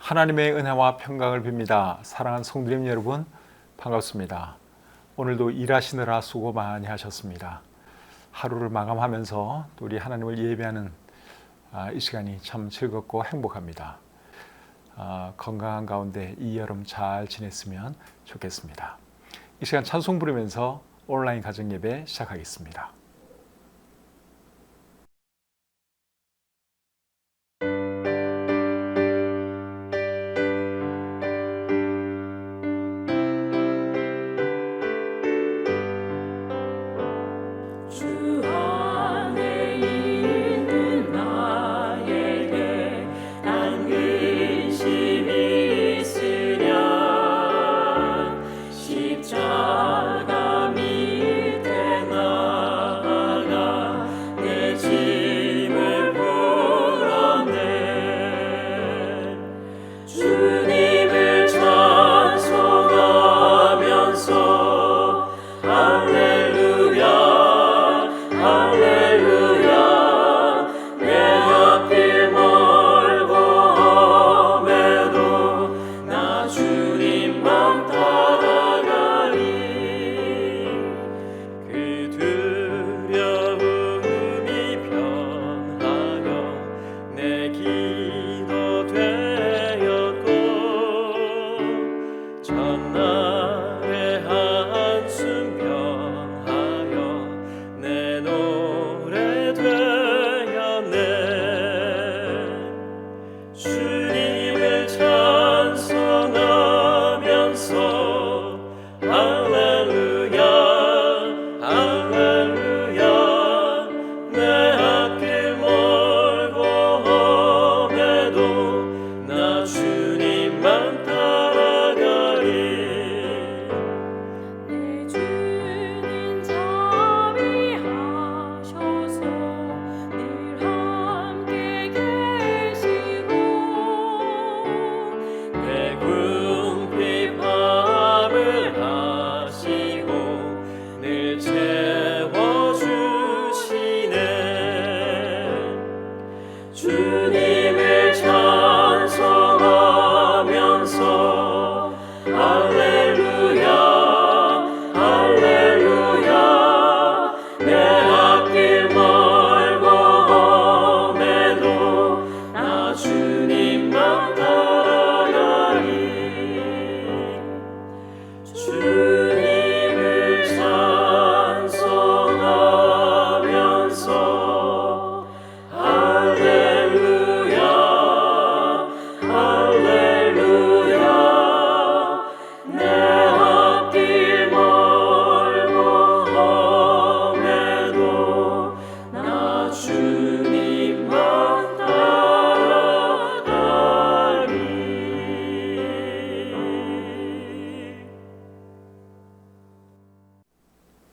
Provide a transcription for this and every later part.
하나님의 은혜와 평강을 빕니다. 사랑하는 성도님 여러분, 반갑습니다. 오늘도 일하시느라 수고 많이 하셨습니다. 하루를 마감하면서 또 우리 하나님을 예배하는 이 시간이 참 즐겁고 행복합니다. 건강한 가운데 이 여름 잘 지냈으면 좋겠습니다. 이 시간 찬송 부르면서 온라인 가정 예배 시작하겠습니다.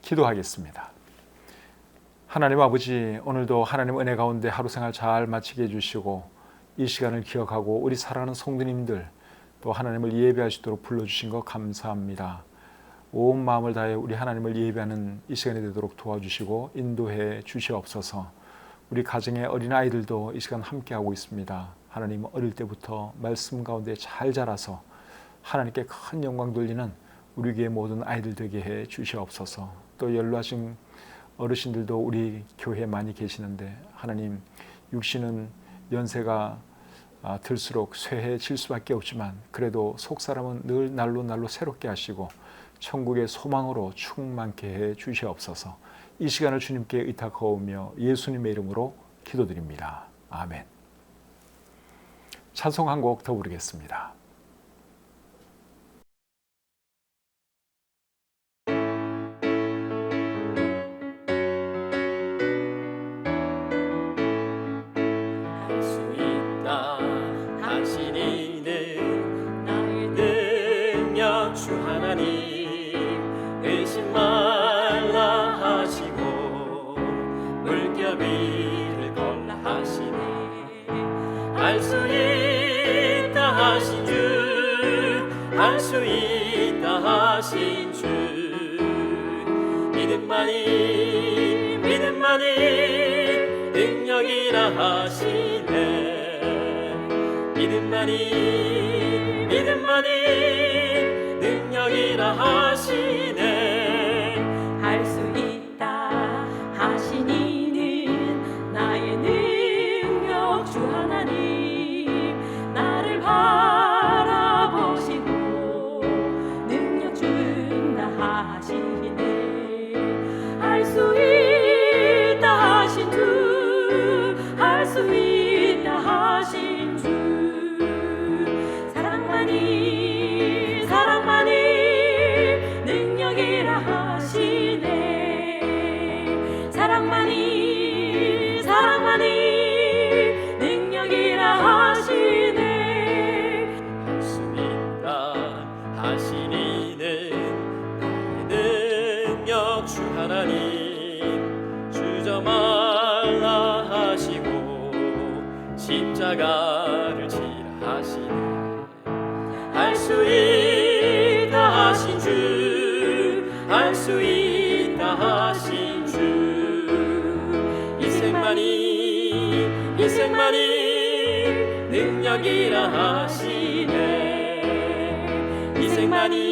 기도하겠습니다. 하나님 아버지, 오늘도 하나님 은혜 가운데 하루 생활 잘 마치게 해주시고 이 시간을 기억하고 우리 사랑하는 성도님들 또 하나님을 예배할 수 있도록 불러주신 것 감사합니다. 온 마음을 다해 우리 하나님을 예배하는 이 시간이 되도록 도와주시고 인도해 주시옵소서. 우리 가정의 어린아이들도 이 시간 함께하고 있습니다. 하나님, 어릴 때부터 말씀 가운데 잘 자라서 하나님께 큰 영광 돌리는 우리 교회 모든 아이들 되게 해 주시옵소서. 또 연로하신 어르신들도 우리 교회에 많이 계시는데 하나님, 육신은 연세가 들수록 쇠해질 수밖에 없지만 그래도 속사람은 늘 날로 새롭게 하시고 천국의 소망으로 충만케 해 주시옵소서. 이 시간을 주님께 의탁하오며 예수님의 이름으로 기도드립니다. 아멘. 찬송 한 곡 더 부르겠습니다. 할 수 있다 하신 주, 할 수 있다 하신 주, 믿음만이 능력이라 하시네. 믿음만이 하나님 능력이라 하시네. 할 수 있다 하신 이는 나의 능력 주 하나님. 나를 바라보시고 능력 준다 하시네. 할 수 있다 하신 주, 할 수 있다 하신 주. 사랑만이 사랑만이 능력이라 하시네. 사랑만이 사랑만이 능력이라 하시네. 할 수 있다 하신 이는 나의 능력 주 하나님. 주저 말라 하시고 십자가를 지라 하시네. 할 수 있다 하신 주, 할 수 있다 하신 주. 이생만이 능력이라 하시네. 이생만이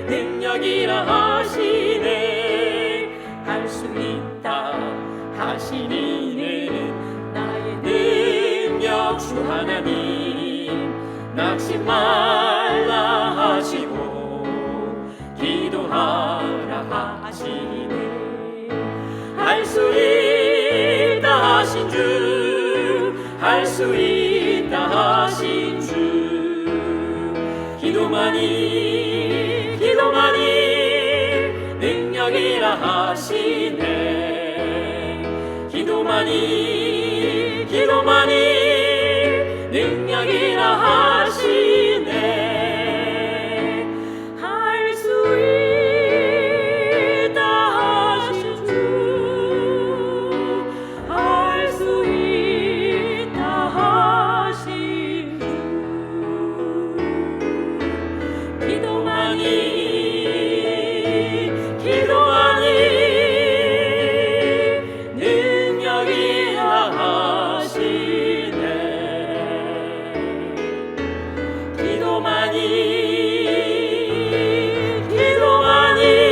능력이라 하시네. 할 수 있다 하신 이는 나의 능력 주 하나님. 낙심 말라 하시고 기도하라 하시네. 할 수 있다 하신 주, 할 수 있다 하신 주. 기도만이 능력이라 하시네. 기도만이 능력이라 하시네. 할 수 있다 하신 주, 할 수 있다 하신 주. 기도만이 능력이라 하시네. 기도만이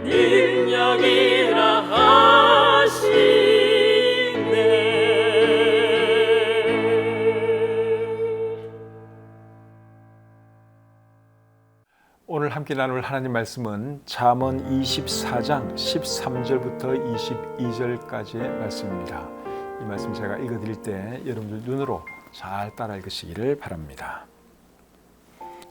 능력이라 하시네. 오늘 함께 나눌 하나님 말씀은 잠언 24장 13절부터 22절까지의 말씀입니다. 이 말씀 제가 읽어드릴 때 여러분들 눈으로 잘 따라 읽으시기를 바랍니다.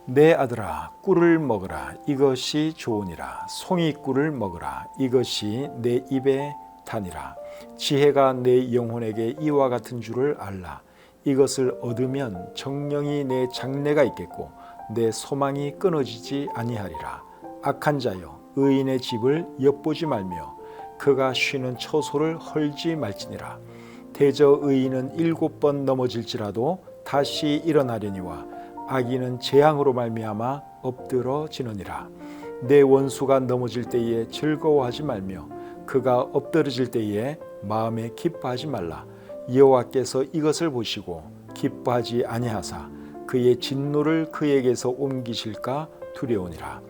내 아들아 꿀을 먹으라 이것이 좋으니라. 송이 꿀을 먹으라 이것이 내 입에 다니라. 지혜가 내 영혼에게 이와 같은 줄을 알라. 이것을 얻으면 정령이 내 장래가 있겠고 내 소망이 끊어지지 아니하리라. 악한 자여 의인의 집을 엿보지 말며 그가 쉬는 처소를 헐지 말지니라. 대저 의인은 7번 넘어질지라도 다시 일어나려니와 악인은 재앙으로 말미암아 엎드러지느니라. 내 원수가 넘어질 때에 즐거워하지 말며 그가 엎드러질 때에 마음에 기뻐하지 말라. 여호와께서 이것을 보시고 기뻐하지 아니하사 그의 진노를 그에게서 옮기실까 두려우니라.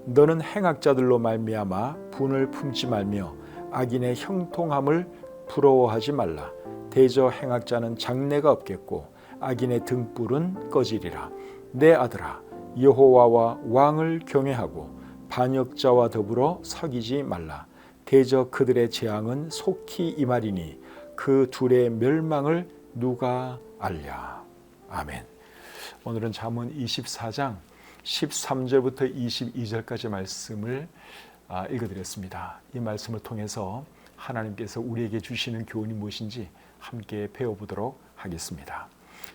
너는 행악자들로 말미암아 분을 품지 말며 악인의 형통함을 부러워하지 말라. 대저 행악자는 장래가 없겠고 악인의 등불은 꺼지리라. 내 아들아 여호와와 왕을 경외하고 반역자와 더불어 사귀지 말라. 대저 그들의 재앙은 속히 임하리니 그 둘의 멸망을 누가 알랴. 아멘. 오늘은 잠언 24장 13절부터 22절까지 말씀을 읽어드렸습니다. 이 말씀을 통해서 하나님께서 우리에게 주시는 교훈이 무엇인지 함께 배워보도록 하겠습니다.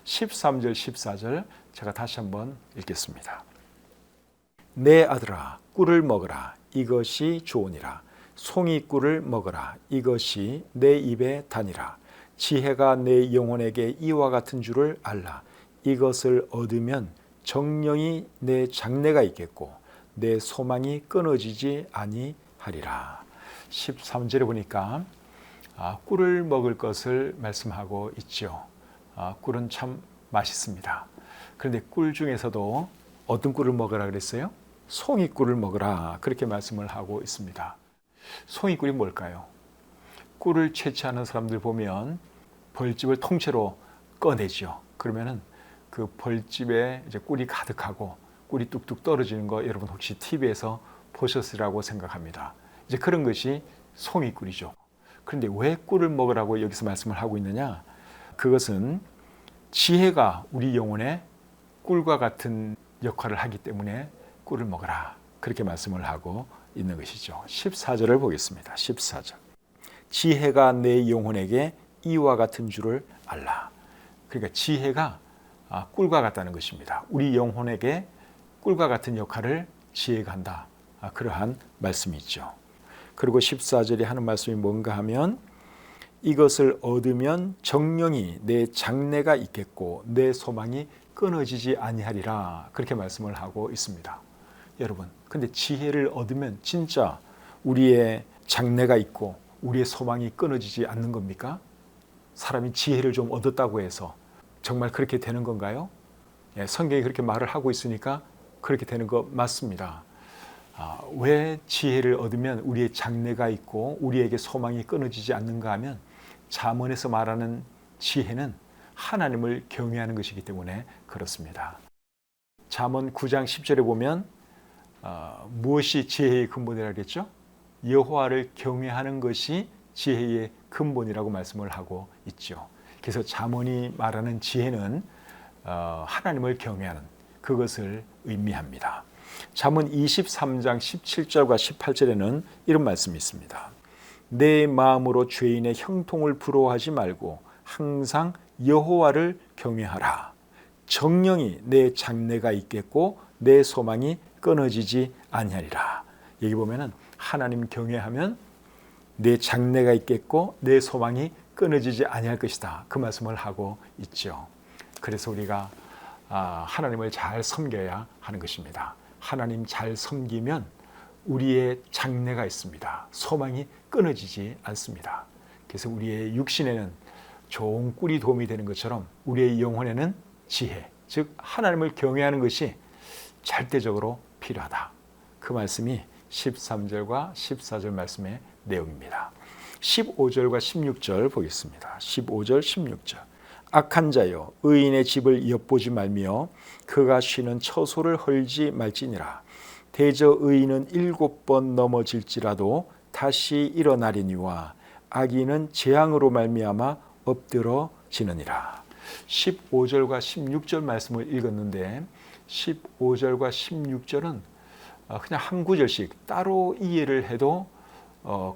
13절 14절 제가 다시 한번 읽겠습니다. 내 아들아 꿀을 먹으라 이것이 좋으니라. 송이 꿀을 먹으라 이것이 내 입에 다니라. 지혜가 내 영혼에게 이와 같은 줄을 알라. 이것을 얻으면 정령이 내 장래가 있겠고 내 소망이 끊어지지 아니하리라. 13절에 보니까 꿀을 먹을 것을 말씀하고 있죠. 꿀은 참 맛있습니다. 그런데 꿀 중에서도 어떤 꿀을 먹으라 그랬어요? 송이꿀을 먹으라 그렇게 말씀을 하고 있습니다. 송이꿀이 뭘까요? 꿀을 채취하는 사람들 보면 벌집을 통째로 꺼내죠. 그러면은 그 벌집에 이제 꿀이 가득하고 꿀이 뚝뚝 떨어지는 거 여러분 혹시 TV에서 보셨으리라고 생각합니다. 이제 그런 것이 송이꿀이죠. 그런데 왜 꿀을 먹으라고 여기서 말씀을 하고 있느냐? 그것은 지혜가 우리 영혼에 꿀과 같은 역할을 하기 때문에 꿀을 먹어라 그렇게 말씀을 하고 있는 것이죠. 14절을 보겠습니다. 14절. 지혜가 내 영혼에게 이와 같은 줄을 알라. 그러니까 지혜가 꿀과 같다는 것입니다. 우리 영혼에게 꿀과 같은 역할을 지혜가 한다. 그러한 말씀이죠. 그리고 14절에 하는 말씀이 뭔가 하면 이것을 얻으면 정령이 내 장래가 있겠고 내 소망이 끊어지지 아니하리라 그렇게 말씀을 하고 있습니다. 여러분, 근데 지혜를 얻으면 진짜 우리의 장래가 있고 우리의 소망이 끊어지지 않는 겁니까? 사람이 지혜를 좀 얻었다고 해서 정말 그렇게 되는 건가요? 성경이 그렇게 말을 하고 있으니까 그렇게 되는 거 맞습니다. 왜 지혜를 얻으면 우리의 장래가 있고 우리에게 소망이 끊어지지 않는가 하면 잠언에서 말하는 지혜는 하나님을 경외하는 것이기 때문에 그렇습니다. 잠언 9장 10절에 보면 무엇이 지혜의 근본이라고 했죠? 여호와를 경외하는 것이 지혜의 근본이라고 말씀을 하고 있죠. 그래서 잠언이 말하는 지혜는 하나님을 경외하는 그것을 의미합니다. 잠언 23장 17절과 18절에는 이런 말씀이 있습니다. 내 마음으로 죄인의 형통을 부러워하지 말고 항상 여호와를 경외하라. 정령이 내 장래가 있겠고 내 소망이 끊어지지 아니하리라. 여기 보면은 하나님 경외하면 내 장래가 있겠고 내 소망이 끊어지지 아니할 것이다. 그 말씀을 하고 있죠. 그래서 우리가 하나님을 잘 섬겨야 하는 것입니다. 하나님 잘 섬기면 우리의 장래가 있습니다. 소망이 끊어지지 않습니다. 그래서 우리의 육신에는 좋은 꿀이 도움이 되는 것처럼 우리의 영혼에는 지혜, 즉 하나님을 경외하는 것이 절대적으로 필요하다. 그 말씀이 13절과 14절 말씀의 내용입니다. 15절과 16절 보겠습니다. 15절, 16절. 악한 자여 의인의 집을 엿보지 말며 그가 쉬는 처소를 헐지 말지니라. 대저 의인은 7번 넘어질지라도 다시 일어나리니와 악인은 재앙으로 말미암아 엎드러지느니라. 15절과 16절 말씀을 읽었는데 15절과 16절은 그냥 한 구절씩 따로 이해를 해도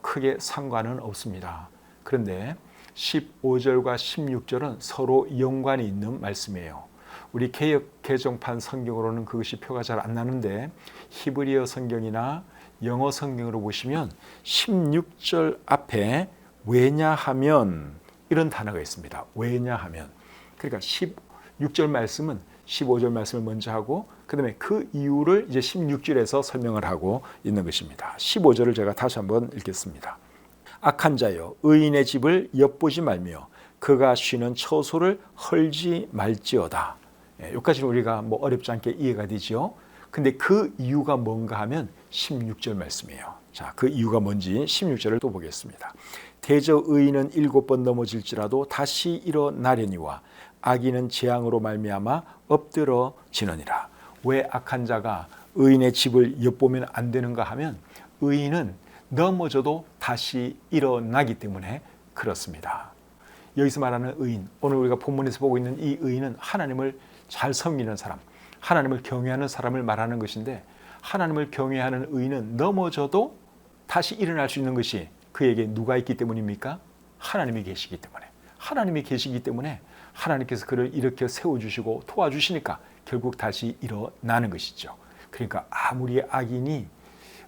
크게 상관은 없습니다. 그런데 15절과 16절은 서로 연관이 있는 말씀이에요. 우리 개역 개정판 성경으로는 그것이 표가 잘 안 나는데 히브리어 성경이나 영어 성경으로 보시면 16절 앞에 왜냐하면 이런 단어가 있습니다. 왜냐하면. 그러니까 16절 말씀은 15절 말씀을 먼저 하고 그다음에 그 이유를 이제 16절에서 설명을 하고 있는 것입니다. 15절을 제가 다시 한번 읽겠습니다. 악한 자여 의인의 집을 엿보지 말며 그가 쉬는 처소를 헐지 말지어다. 여기까지는 우리가 뭐 어렵지 않게 이해가 되지요. 근데 그 이유가 뭔가 하면 16절 말씀이에요. 자, 그 이유가 뭔지 16절을 또 보겠습니다. 대저 의인은 7번 넘어질지라도 다시 일어나려니와 악인은 재앙으로 말미암아 엎드러지느니라. 왜 악한 자가 의인의 집을 엿보면 안 되는가 하면 의인은 넘어져도 다시 일어나기 때문에 그렇습니다. 여기서 말하는 의인, 오늘 우리가 본문에서 보고 있는 이 의인은 하나님을 잘 섬기는 사람, 하나님을 경외하는 사람을 말하는 것인데 하나님을 경외하는 의인은 넘어져도 다시 일어날 수 있는 것이 그에게 누가 있기 때문입니까? 하나님이 계시기 때문에. 하나님이 계시기 때문에 하나님께서 그를 일으켜 세워주시고 도와주시니까 결국 다시 일어나는 것이죠. 그러니까 아무리 악인이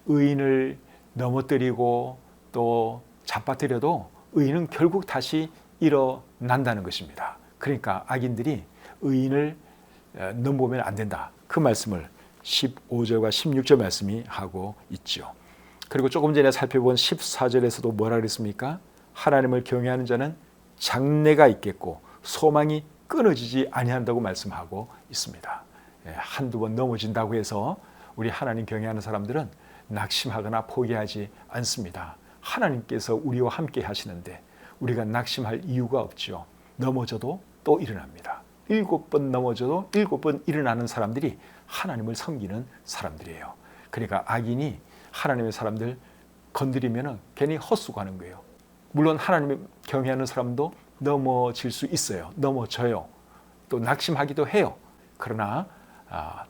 의인을 넘어뜨리고 또 잡아뜨려도 의인은 결국 다시 일어난다는 것입니다. 그러니까 악인들이 의인을 넘보면 안 된다. 그 말씀을 15절과 16절 말씀이 하고 있죠. 그리고 조금 전에 살펴본 14절에서도 뭐라 그랬습니까? 하나님을 경외하는 자는 장래가 있겠고 소망이 끊어지지 아니한다고 말씀하고 있습니다. 한두 번 넘어진다고 해서 우리 하나님 경외하는 사람들은 낙심하거나 포기하지 않습니다. 하나님께서 우리와 함께 하시는데 우리가 낙심할 이유가 없죠. 넘어져도 또 일어납니다. 7번 넘어져도 7번 일어나는 사람들이 하나님을 섬기는 사람들이에요. 그러니까 악인이 하나님의 사람들 건드리면 괜히 헛수고하는 거예요. 물론 하나님을 경외하는 사람도 넘어질 수 있어요. 넘어져요. 또 낙심하기도 해요. 그러나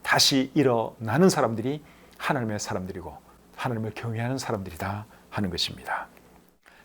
다시 일어나는 사람들이 하나님의 사람들이고 하나님을 경외하는 사람들이다 하는 것입니다.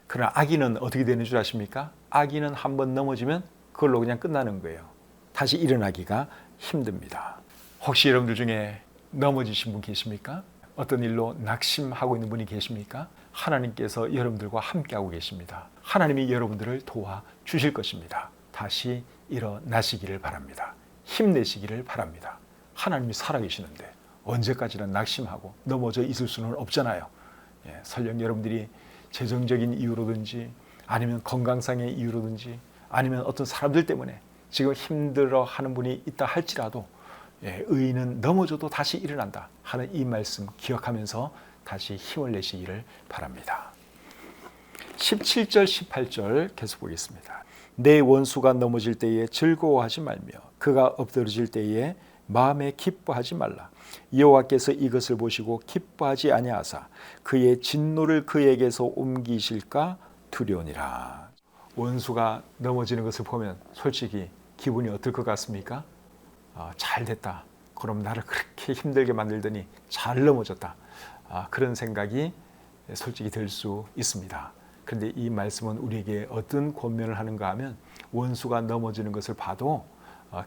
그러나 악인은 어떻게 되는 줄 아십니까? 악인은 한번 넘어지면 그걸로 그냥 끝나는 거예요. 다시 일어나기가 힘듭니다. 혹시 여러분들 중에 넘어지신 분 계십니까? 어떤 일로 낙심하고 있는 분이 계십니까? 하나님께서 여러분들과 함께하고 계십니다. 하나님이 여러분들을 도와주실 것입니다. 다시 일어나시기를 바랍니다. 힘내시기를 바랍니다. 하나님이 살아계시는데 언제까지나 낙심하고 넘어져 있을 수는 없잖아요. 설령 여러분들이 재정적인 이유로든지 아니면 건강상의 이유로든지 아니면 어떤 사람들 때문에 지금 힘들어하는 분이 있다 할지라도 의인은 넘어져도 다시 일어난다 하는 이 말씀 기억하면서 다시 힘을 내시기를 바랍니다. 17절 18절 계속 보겠습니다. 내 원수가 넘어질 때에 즐거워하지 말며 그가 엎드러질 때에 마음에 기뻐하지 말라. 여호와께서 이것을 보시고 기뻐하지 아니하사 그의 진노를 그에게서 옮기실까 두려우니라. 원수가 넘어지는 것을 보면 솔직히 기분이 어떨 것 같습니까? 잘 됐다. 그럼 나를 그렇게 힘들게 만들더니 잘 넘어졌다. 그런 생각이 솔직히 들 수 있습니다. 그런데 이 말씀은 우리에게 어떤 권면을 하는가 하면 원수가 넘어지는 것을 봐도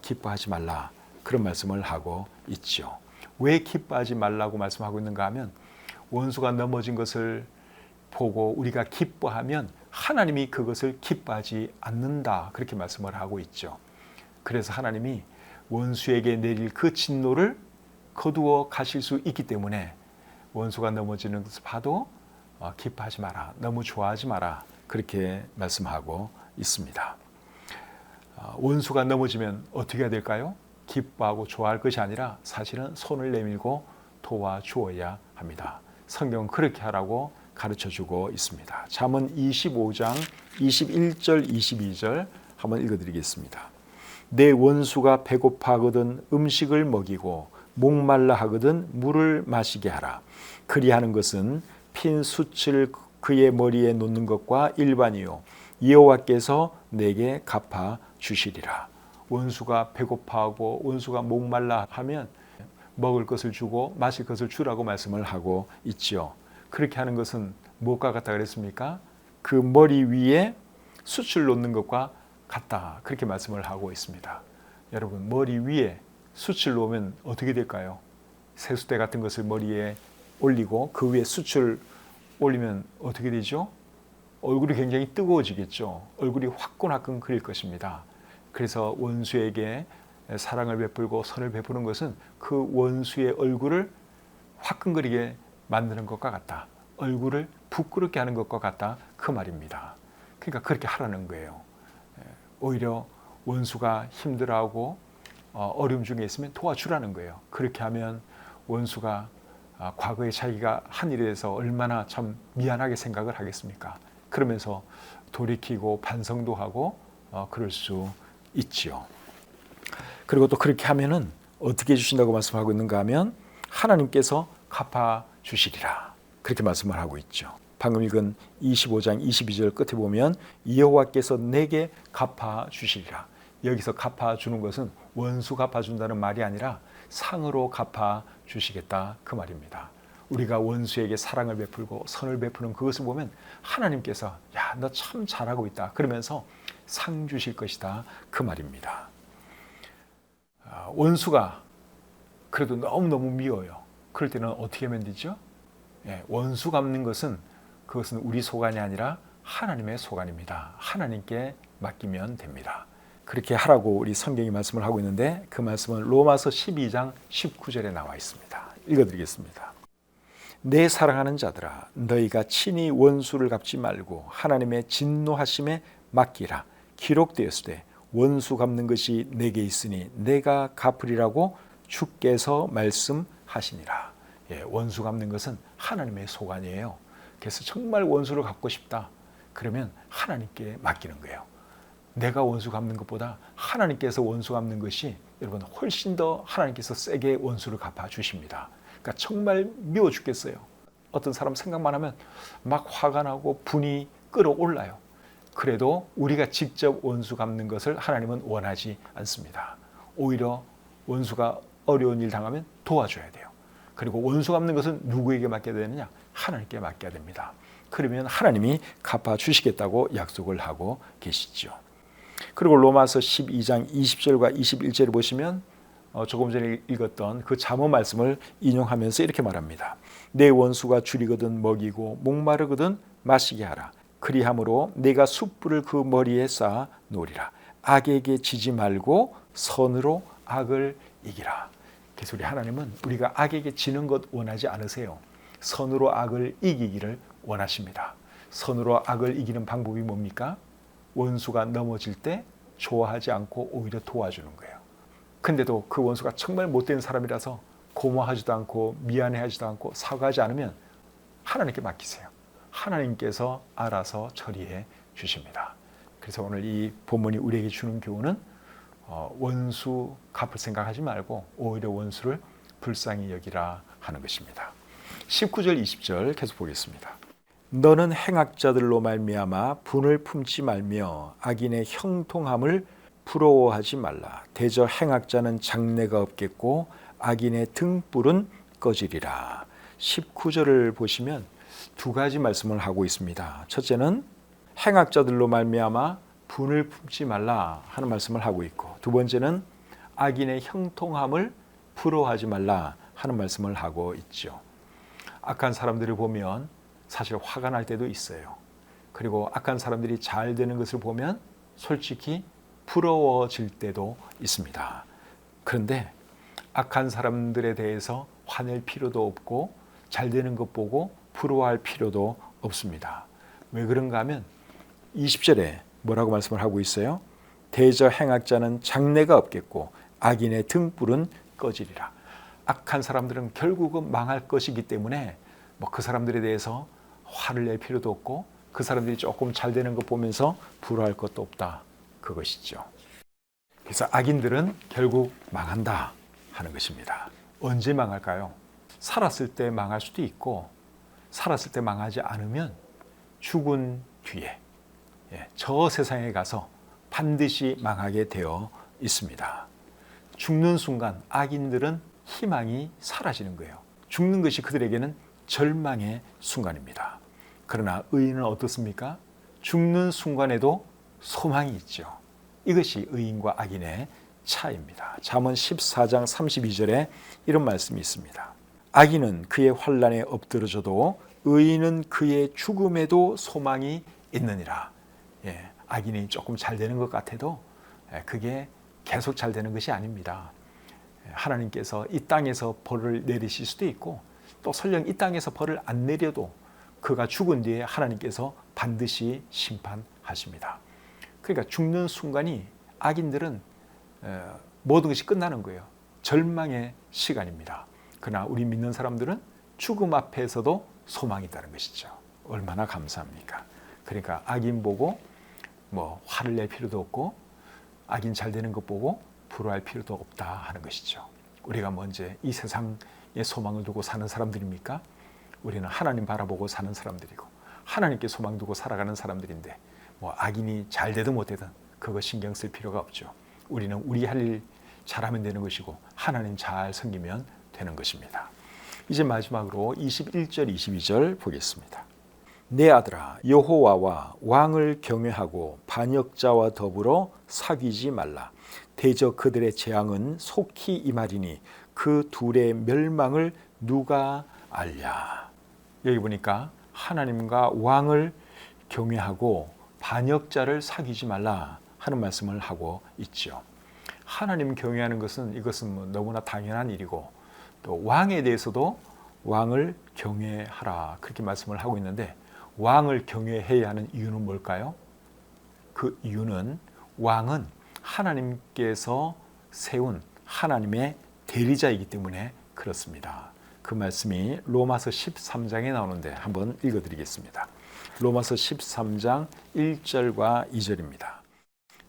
기뻐하지 말라. 그런 말씀을 하고 있죠. 왜 기뻐하지 말라고 말씀하고 있는가 하면 원수가 넘어진 것을 보고 우리가 기뻐하면 하나님이 그것을 기뻐하지 않는다. 그렇게 말씀을 하고 있죠. 그래서 하나님이 원수에게 내릴 그 진노를 거두어 가실 수 있기 때문에 원수가 넘어지는 것을 봐도 기뻐하지 마라. 너무 좋아하지 마라. 그렇게 말씀하고 있습니다. 원수가 넘어지면 어떻게 해야 될까요? 기뻐하고 좋아할 것이 아니라 사실은 손을 내밀고 도와주어야 합니다. 성경은 그렇게 하라고 가르쳐주고 있습니다. 잠언 25장 21절 22절 한번 읽어드리겠습니다. 내 원수가 배고파하거든 음식을 먹이고 목말라 하거든 물을 마시게 하라. 그리하는 것은 핀 숯을 그의 머리에 놓는 것과 일반이요 여호와께서 내게 갚아 주시리라. 원수가 배고파하고 원수가 목말라 하면 먹을 것을 주고 마실 것을 주라고 말씀을 하고 있죠. 그렇게 하는 것은 무엇과 같다 그랬습니까? 그 머리 위에 숯을 놓는 것과 같다. 그렇게 말씀을 하고 있습니다. 여러분, 머리 위에 숯을 놓으면 어떻게 될까요? 세수대 같은 것을 머리에 올리고 그 위에 숯을 올리면 어떻게 되죠? 얼굴이 굉장히 뜨거워지겠죠. 얼굴이 화끈화끈 그릴 것입니다. 그래서 원수에게 사랑을 베풀고 선을 베푸는 것은 그 원수의 얼굴을 화끈거리게 만드는 것과 같다. 얼굴을 부끄럽게 하는 것과 같다. 그 말입니다. 그러니까 그렇게 하라는 거예요. 오히려 원수가 힘들어하고 어려움 중에 있으면 도와주라는 거예요. 그렇게 하면 원수가 과거에 자기가 한 일에 대해서 얼마나 참 미안하게 생각을 하겠습니까? 그러면서 돌이키고 반성도 하고 그럴 수 있지요. 그리고 또 그렇게 하면은 어떻게 해주신다고 말씀하고 있는가 하면 하나님께서 갚아 주시리라. 그렇게 말씀을 하고 있죠. 방금 읽은 25장 22절 끝에 보면 여호와께서 내게 갚아 주시리라. 여기서 갚아 주는 것은 원수 갚아 준다는 말이 아니라 상으로 갚아 주시겠다 그 말입니다. 우리가 원수에게 사랑을 베풀고 선을 베푸는 그것을 보면 하나님께서 야, 너 참 잘하고 있다 그러면서 상 주실 것이다 그 말입니다. 원수가 그래도 너무너무 미워요. 그럴 때는 어떻게 하면 되죠? 원수 갚는 것은 그것은 우리 소관이 아니라 하나님의 소관입니다. 하나님께 맡기면 됩니다. 그렇게 하라고 우리 성경이 말씀을 하고 있는데 그 말씀은 로마서 12장 19절에 나와 있습니다. 읽어드리겠습니다. 내 사랑하는 자들아 너희가 친히 원수를 갚지 말고 하나님의 진노하심에 맡기라. 기록되었으되 원수 갚는 것이 내게 있으니 내가 갚으리라고 주께서 말씀하시니라. 원수 갚는 것은 하나님의 소관이에요. 그래서 정말 원수를 갚고 싶다. 그러면 하나님께 맡기는 거예요. 내가 원수 갚는 것보다 하나님께서 원수 갚는 것이 여러분 훨씬 더 하나님께서 세게 원수를 갚아 주십니다. 그러니까 정말 미워 죽겠어요. 어떤 사람 생각만 하면 막 화가 나고 분이 끌어올라요. 그래도 우리가 직접 원수 갚는 것을 하나님은 원하지 않습니다. 오히려 원수가 어려운 일 당하면 도와줘야 돼요. 그리고 원수 갚는 것은 누구에게 맡겨야 되느냐? 하나님께 맡겨야 됩니다. 그러면 하나님이 갚아주시겠다고 약속을 하고 계시죠. 그리고 로마서 12장 20절과 21절을 보시면 조금 전에 읽었던 그 잠언 말씀을 인용하면서 이렇게 말합니다. 내 원수가 줄이거든 먹이고 목마르거든 마시게 하라. 그리함으로 내가 숯불을 그 머리에 쌓아 놓으리라. 악에게 지지 말고 선으로 악을 이기라. 그래서 우리 하나님은 우리가 악에게 지는 것 원하지 않으세요. 선으로 악을 이기기를 원하십니다. 선으로 악을 이기는 방법이 뭡니까? 원수가 넘어질 때 좋아하지 않고 오히려 도와주는 거예요. 근데도 그 원수가 정말 못된 사람이라서 고마워하지도 않고 미안해하지도 않고 사과하지 않으면 하나님께 맡기세요. 하나님께서 알아서 처리해 주십니다. 그래서 오늘 이 본문이 우리에게 주는 교훈은 원수 갚을 생각하지 말고 오히려 원수를 불쌍히 여기라 하는 것입니다. 19절 20절 계속 보겠습니다. 너는 행악자들로 말미암아 분을 품지 말며 악인의 형통함을 부러워하지 말라. 대저 행악자는 장래가 없겠고 악인의 등불은 꺼지리라. 19절을 보시면 두 가지 말씀을 하고 있습니다. 첫째는 행악자들로 말미암아 분을 품지 말라 하는 말씀을 하고 있고, 두 번째는 악인의 형통함을 부러워하지 말라 하는 말씀을 하고 있죠. 악한 사람들을 보면 사실 화가 날 때도 있어요. 그리고 악한 사람들이 잘 되는 것을 보면 솔직히 부러워질 때도 있습니다. 그런데 악한 사람들에 대해서 화낼 필요도 없고 잘 되는 것 보고 부러워할 필요도 없습니다. 왜 그런가 하면 20절에 뭐라고 말씀을 하고 있어요? 대저 행악자는 장래가 없겠고 악인의 등불은 꺼지리라. 악한 사람들은 결국은 망할 것이기 때문에 그 사람들에 대해서 화를 낼 필요도 없고 그 사람들이 조금 잘 되는 것 보면서 부러워할 것도 없다. 그것이죠. 그래서 악인들은 결국 망한다 하는 것입니다. 언제 망할까요? 살았을 때 망할 수도 있고 살았을 때 망하지 않으면 죽은 뒤에 저 세상에 가서 반드시 망하게 되어 있습니다. 죽는 순간 악인들은 희망이 사라지는 거예요. 죽는 것이 그들에게는 절망의 순간입니다. 그러나 의인은 어떻습니까? 죽는 순간에도 소망이 있죠. 이것이 의인과 악인의 차이입니다. 잠언 14장 32절에 이런 말씀이 있습니다. 악인은 그의 환난에 엎드러져도 의인은 그의 죽음에도 소망이 있느니라. 악인이 조금 잘 되는 것 같아도 그게 계속 잘 되는 것이 아닙니다. 하나님께서 이 땅에서 벌을 내리실 수도 있고 또 설령 이 땅에서 벌을 안 내려도 그가 죽은 뒤에 하나님께서 반드시 심판하십니다. 그러니까 죽는 순간이 악인들은 모든 것이 끝나는 거예요. 절망의 시간입니다. 그러나 우리 믿는 사람들은 죽음 앞에서도 소망이 있다는 것이죠. 얼마나 감사합니까? 그러니까 악인 보고 화를 낼 필요도 없고 악인 잘 되는 것 보고 부러워할 필요도 없다 하는 것이죠. 우리가 먼저 이 세상에 소망을 두고 사는 사람들입니까? 우리는 하나님 바라보고 사는 사람들이고 하나님께 소망 두고 살아가는 사람들인데 악인이 잘 되든 못 되든 그거 신경 쓸 필요가 없죠. 우리는 우리 할 일 잘하면 되는 것이고 하나님 잘 섬기면 되는 것입니다. 이제 마지막으로 21절 22절 보겠습니다. 내 아들아 여호와와 왕을 경외하고 반역자와 더불어 사귀지 말라. 대저 그들의 재앙은 속히 임하리니 그 둘의 멸망을 누가 알랴. 여기 보니까 하나님과 왕을 경외하고 반역자를 사귀지 말라 하는 말씀을 하고 있죠. 하나님 경외하는 것은 이것은 너무나 당연한 일이고 또 왕에 대해서도 왕을 경외하라 그렇게 말씀을 하고 있는데 왕을 경외해야 하는 이유는 뭘까요? 그 이유는 왕은 하나님께서 세운 하나님의 대리자이기 때문에 그렇습니다. 그 말씀이 로마서 13장에 나오는데 한번 읽어드리겠습니다. 로마서 13장 1절과 2절입니다.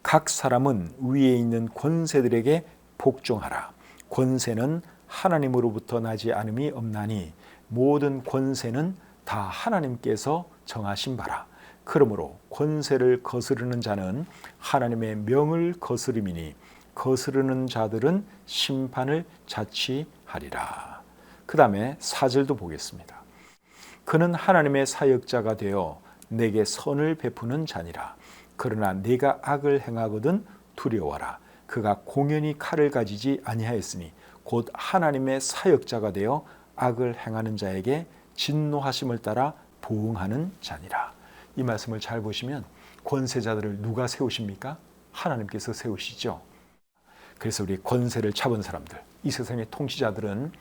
각 사람은 위에 있는 권세들에게 복종하라. 권세는 하나님으로부터 나지 않음이 없나니 모든 권세는 다 하나님께서 정하신 바라. 그러므로 권세를 거스르는 자는 하나님의 명을 거스름이니 거스르는 자들은 심판을 자취하리라. 그 다음에 4절도 보겠습니다. 그는 하나님의 사역자가 되어 내게 선을 베푸는 자니라. 그러나 내가 악을 행하거든 두려워라. 그가 공연히 칼을 가지지 아니하였으니 곧 하나님의 사역자가 되어 악을 행하는 자에게 진노하심을 따라 보응하는 자니라. 이 말씀을 잘 보시면 권세자들을 누가 세우십니까? 하나님께서 세우시죠. 그래서 우리 권세를 잡은 사람들, 이 세상의 통치자들은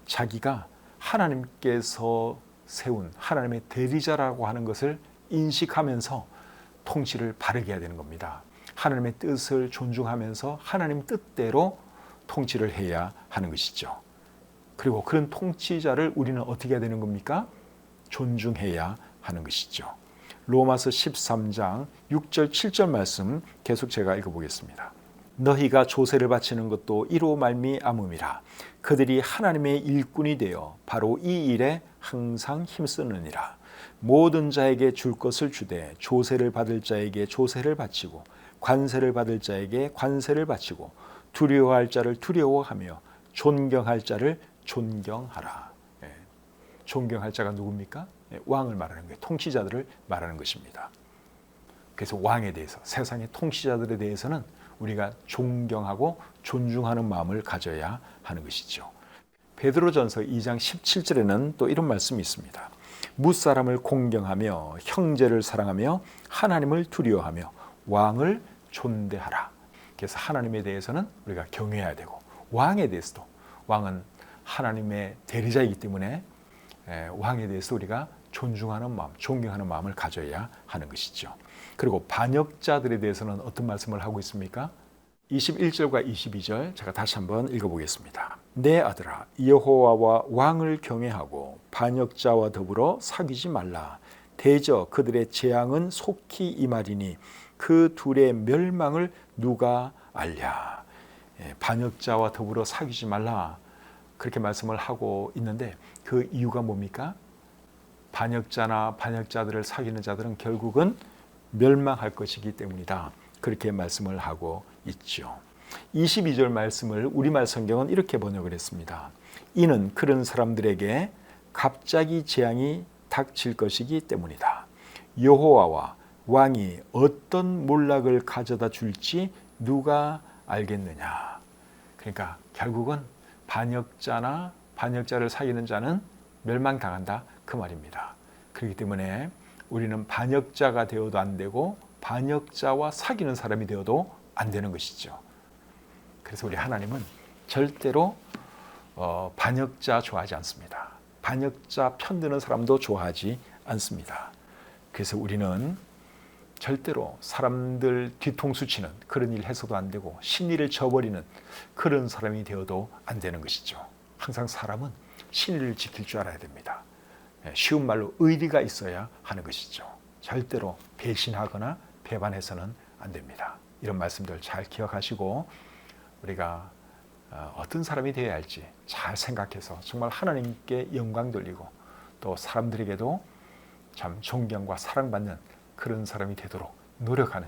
자기가 하나님께서 세운 하나님의 대리자라고 하는 것을 인식하면서 통치를 바르게 해야 되는 겁니다. 하나님의 뜻을 존중하면서 하나님 뜻대로 통치를 해야 하는 것이죠. 그리고 그런 통치자를 우리는 어떻게 해야 되는 겁니까? 존중해야 하는 것이죠. 로마서 13장 6절 7절 말씀 계속 제가 읽어보겠습니다. 너희가 조세를 바치는 것도 이로 말미암음이라. 그들이 하나님의 일꾼이 되어 바로 이 일에 항상 힘쓰느니라. 모든 자에게 줄 것을 주되 조세를 받을 자에게 조세를 바치고 관세를 받을 자에게 관세를 바치고 두려워할 자를 두려워하며 존경할 자를 존경하라. 존경할 자가 누굽니까? 왕을 말하는 거예요. 통치자들을 말하는 것입니다. 그래서 왕에 대해서, 세상의 통치자들에 대해서는 우리가 존경하고 존중하는 마음을 가져야 하는 것이죠. 베드로전서 2장 17절에는 또 이런 말씀이 있습니다. 무사람을 공경하며 형제를 사랑하며 하나님을 두려워하며 왕을 존대하라. 그래서 하나님에 대해서는 우리가 경외해야 되고 왕에 대해서도, 왕은 하나님의 대리자이기 때문에 왕에 대해서 우리가 존중하는 마음, 존경하는 마음을 가져야 하는 것이죠. 그리고 반역자들에 대해서는 어떤 말씀을 하고 있습니까? 21절과 22절 제가 다시 한번 읽어보겠습니다. 내 아들아, 여호와와 왕을 경외하고 반역자와 더불어 사귀지 말라. 대저 그들의 재앙은 속히 임하리니 그 둘의 멸망을 누가 알랴. 반역자와 더불어 사귀지 말라, 그렇게 말씀을 하고 있는데 그 이유가 뭡니까? 반역자나 반역자들을 사귀는 자들은 결국은 멸망할 것이기 때문이다, 그렇게 말씀을 하고 있죠. 22절 말씀을 우리말 성경은 이렇게 번역을 했습니다. 이는 그런 사람들에게 갑자기 재앙이 닥칠 것이기 때문이다. 여호와와 왕이 어떤 몰락을 가져다 줄지 누가 알겠느냐. 그러니까 결국은 반역자나 반역자를 사귀는 자는 멸망당한다, 그 말입니다. 그렇기 때문에 우리는 반역자가 되어도 안 되고 반역자와 사귀는 사람이 되어도 안 되는 것이죠. 그래서 우리 하나님은 절대로 반역자 좋아하지 않습니다. 반역자 편드는 사람도 좋아하지 않습니다. 그래서 우리는 절대로 사람들 뒤통수 치는 그런 일 해서도 안 되고 신의를 저버리는 그런 사람이 되어도 안 되는 것이죠. 항상 사람은 신의를 지킬 줄 알아야 됩니다. 쉬운 말로 의리가 있어야 하는 것이죠. 절대로 배신하거나 배반해서는 안 됩니다. 이런 말씀들 잘 기억하시고 우리가 어떤 사람이 되어야 할지 잘 생각해서 정말 하나님께 영광 돌리고 또 사람들에게도 참 존경과 사랑받는 그런 사람이 되도록 노력하는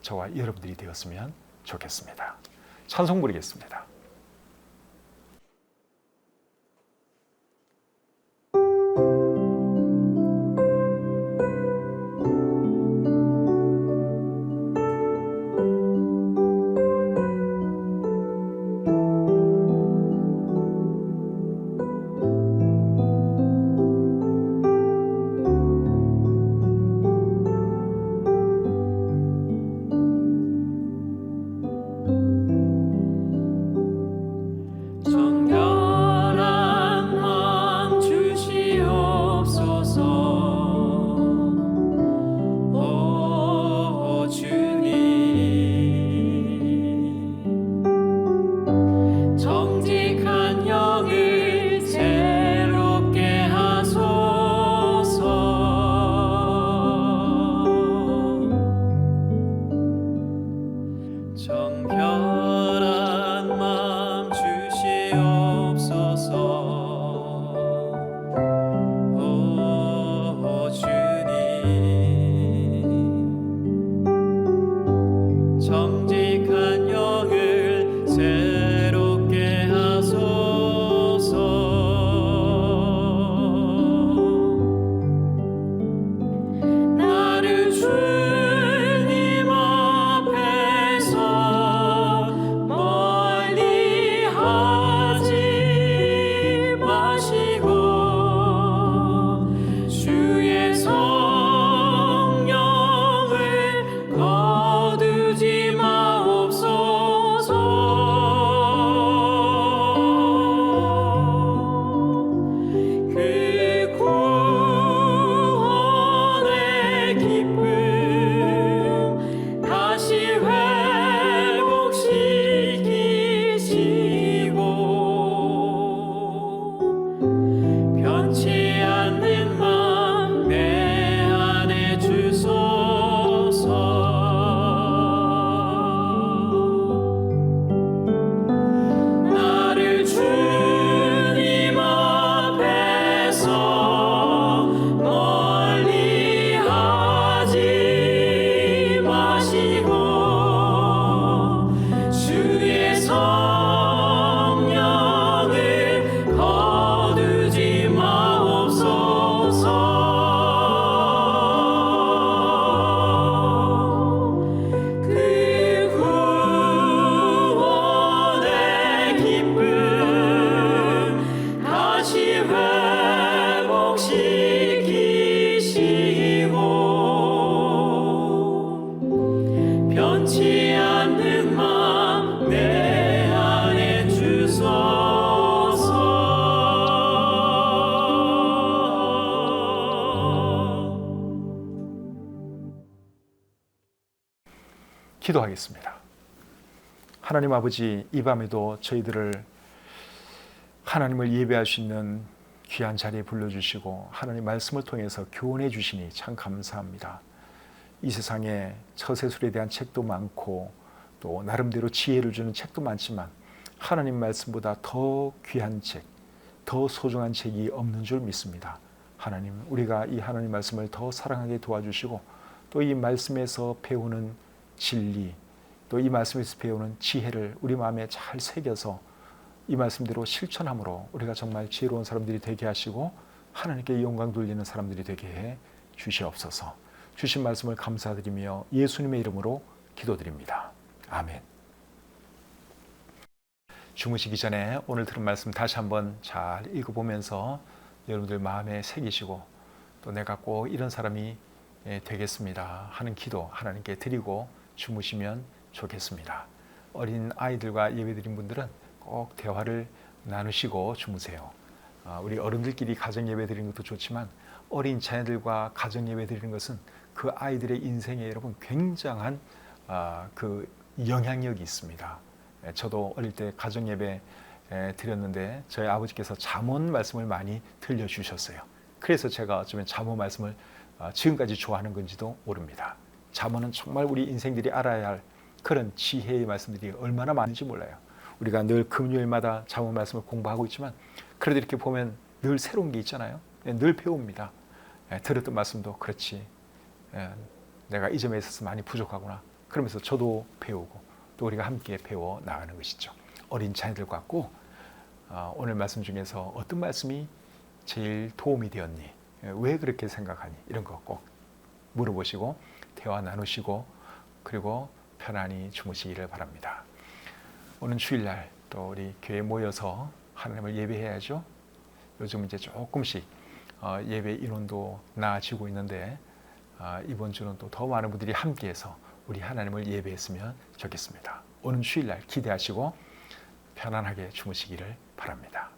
저와 여러분들이 되었으면 좋겠습니다. 찬송 부르겠습니다. 정직한 영을 새롭게 하소서. 나를 주님 앞에서 멀리 하지 마시고 주의 성령을 거두지 마옵소서. 그 구원의 기쁨 다시 회복시키시고 변치 않는 맘 내 안에 주소서. 나를 주님 앞에서 멀리 하지 마시고 주의 성령을 거두지 마옵소서. 그 구원의 기쁨 다시 회복시키시고 변치 않는 맘 내 안에 주소서. 기도하겠습니다. 하나님 아버지, 이 밤에도 저희들을 하나님을 예배할 수 있는 귀한 자리에 불러주시고 하나님 말씀을 통해서 교훈해 주시니 참 감사합니다. 이 세상에 처세술에 대한 책도 많고 또 나름대로 지혜를 주는 책도 많지만 하나님 말씀보다 더 귀한 책, 더 소중한 책이 없는 줄 믿습니다. 하나님, 우리가 이 하나님 말씀을 더 사랑하게 도와주시고 또 이 말씀에서 배우는 진리, 또 이 말씀에서 배우는 지혜를 우리 마음에 잘 새겨서 이 말씀대로 실천함으로 우리가 정말 지혜로운 사람들이 되게 하시고 하나님께 영광 돌리는 사람들이 되게 해 주시옵소서. 주신 말씀을 감사드리며 예수님의 이름으로 기도드립니다. 아멘. 주무시기 전에 오늘 들은 말씀 다시 한번 잘 읽어보면서 여러분들 마음에 새기시고 또 내가 꼭 이런 사람이 되겠습니다 하는 기도 하나님께 드리고 주무시면 좋겠습니다. 어린 아이들과 예배드린 분들은 꼭 대화를 나누시고 주무세요. 우리 어른들끼리 가정 예배 드리는 것도 좋지만 어린 자녀들과 가정 예배 드리는 것은 그 아이들의 인생에 여러분 굉장한 그 영향력이 있습니다. 저도 어릴 때 가정 예배 드렸는데 저희 아버지께서 잠언 말씀을 많이 들려주셨어요. 그래서 제가 어쩌면 잠언 말씀을 지금까지 좋아하는 건지도 모릅니다. 잠언은 정말 우리 인생들이 알아야 할 그런 지혜의 말씀들이 얼마나 많은지 몰라요. 우리가 늘 금요일마다 잠언 말씀을 공부하고 있지만 그래도 이렇게 보면 늘 새로운 게 있잖아요. 늘 배웁니다. 들었던 말씀도 그렇지. 내가 이 점에 있어서 많이 부족하구나. 그러면서 저도 배우고 또 우리가 함께 배워 나가는 것이죠. 어린 자녀들과 꼭 오늘 말씀 중에서 어떤 말씀이 제일 도움이 되었니? 왜 그렇게 생각하니? 이런 거 꼭 물어보시고 대화 나누시고 그리고 편안히 주무시기를 바랍니다. 오늘 주일날 또 우리 교회 모여서 하나님을 예배해야죠. 요즘 이제 조금씩 예배 인원도 나아지고 있는데 이번 주는 또 더 많은 분들이 함께해서 우리 하나님을 예배했으면 좋겠습니다. 오늘 주일날 기대하시고 편안하게 주무시기를 바랍니다.